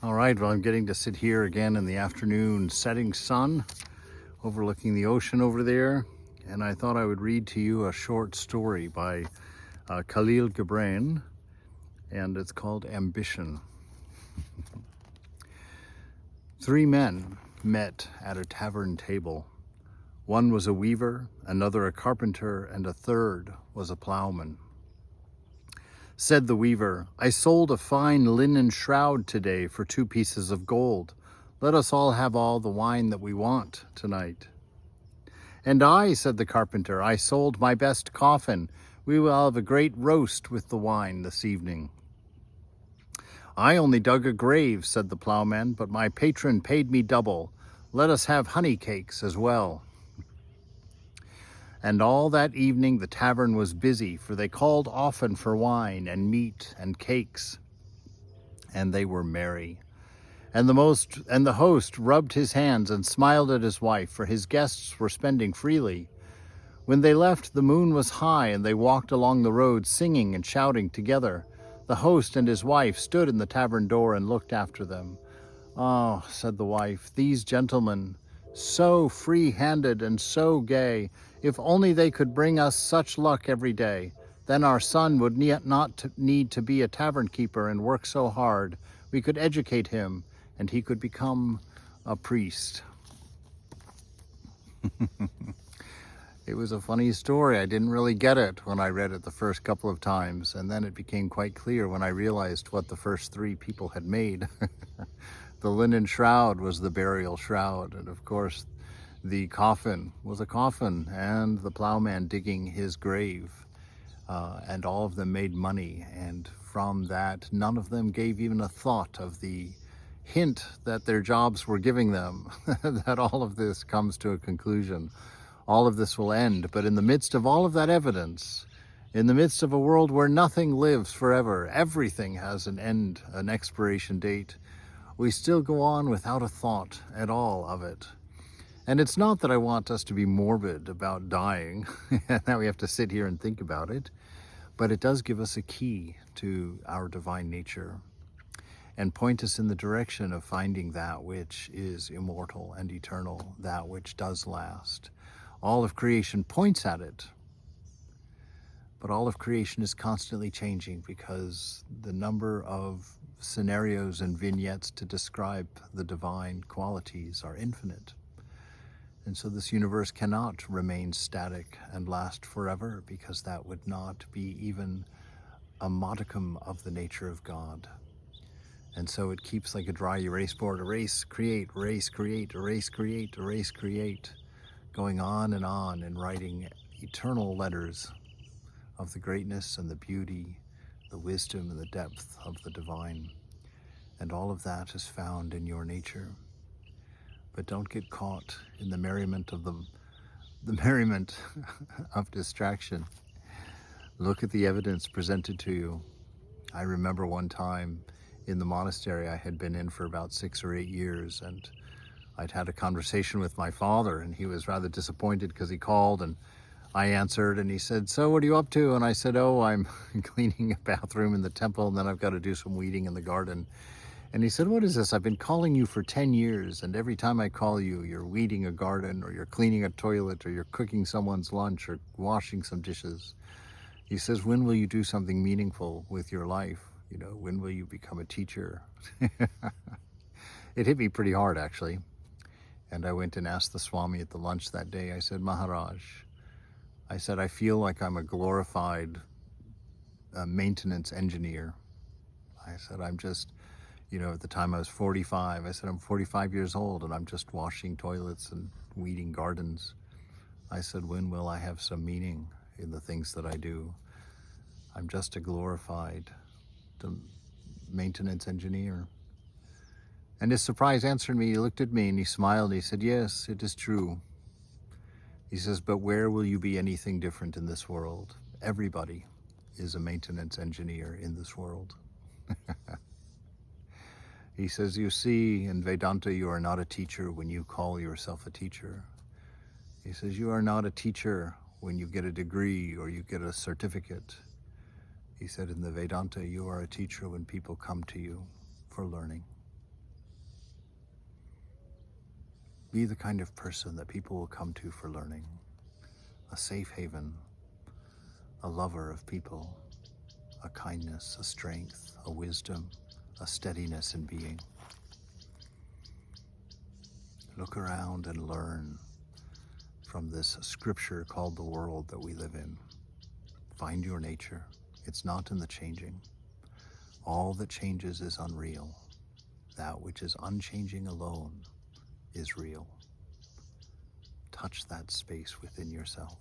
All right, well, I'm getting to sit here again in the afternoon, setting sun, overlooking the ocean over there. And I thought I would read to you a short story by Khalil Gibran, and it's called Ambition. 3 men met at a tavern table. One was a weaver, another a carpenter, and a third was a plowman. Said the weaver, "I sold a fine linen shroud today for 2 pieces of gold. Let us all have all the wine that we want tonight." "And I," said the carpenter, "I sold my best coffin. We will have a great roast with the wine this evening." "I only dug a grave," said the plowman, "but my patron paid me double. Let us have honey cakes as well." And all that evening the tavern was busy, for they called often for wine and meat and cakes, and they were merry. And the host rubbed his hands and smiled at his wife, for his guests were spending freely. When they left, the moon was high, and they walked along the road singing and shouting together. The host and his wife stood in the tavern door and looked after them. "Oh," said the wife, "these gentlemen, so free-handed and so gay, if only they could bring us such luck every day, then our son would not need to be a tavern keeper and work so hard. We could educate him, and he could become a priest." It was a funny story. I didn't really get it when I read it the first couple of times, and then it became quite clear when I realized what the first 3 people had made. The linen shroud was the burial shroud, and of course the coffin was a coffin, and the plowman digging his grave. And all of them made money, and from that none of them gave even a thought of the hint that their jobs were giving them, that all of this comes to a conclusion. All of this will end, but in the midst of all of that evidence, in the midst of a world where nothing lives forever, everything has an end, an expiration date, we still go on without a thought at all of it. And it's not that I want us to be morbid about dying, and that we have to sit here and think about it, but it does give us a key to our divine nature and point us in the direction of finding that which is immortal and eternal, that which does last. All of creation points at it, but all of creation is constantly changing because the number of scenarios and vignettes to describe the divine qualities are infinite. And so this universe cannot remain static and last forever, because that would not be even a modicum of the nature of God. And so it keeps like a dry erase board, erase, create, erase, create, erase, create, erase, create, going on and writing eternal letters of the greatness and the beauty, the wisdom and the depth of the divine. And all of that is found in your nature. But don't get caught in the merriment of the merriment of distraction. Look at the evidence presented to you. I remember one time in the monastery I had been in for about 6 or 8 years, and I'd had a conversation with my father, and he was rather disappointed because he called and I answered, and he said, "So what are you up to?" And I said, "Oh, I'm cleaning a bathroom in the temple, and then I've got to do some weeding in the garden." And he said, "What is this? I've been calling you for 10 years, and every time I call you, you're weeding a garden, or you're cleaning a toilet, or you're cooking someone's lunch, or washing some dishes." He says, "When will you do something meaningful with your life? You know, when will you become a teacher?" It hit me pretty hard, actually. And I went and asked the Swami at the lunch that day. I said, "Maharaj," I said, "I feel like I'm a glorified maintenance engineer." I said, "I'm just, at the time I was 45, I said, I'm 45 years old and I'm just washing toilets and weeding gardens." I said, "When will I have some meaning in the things that I do? I'm just a glorified maintenance engineer." And his surprise answered me. He looked at me and he smiled. He said, "Yes, it is true." He says, "But where will you be anything different in this world? Everybody is a maintenance engineer in this world." He says, "You see, in Vedanta, you are not a teacher when you call yourself a teacher." He says, "You are not a teacher when you get a degree or you get a certificate." He said, "In the Vedanta, you are a teacher when people come to you for learning." Be the kind of person that people will come to for learning. A safe haven, a lover of people, a kindness, a strength, a wisdom, a steadiness in being. Look around and learn from this scripture called the world that we live in. Find your nature. It's not in the changing. All that changes is unreal. That which is unchanging alone is real. Touch that space within yourself.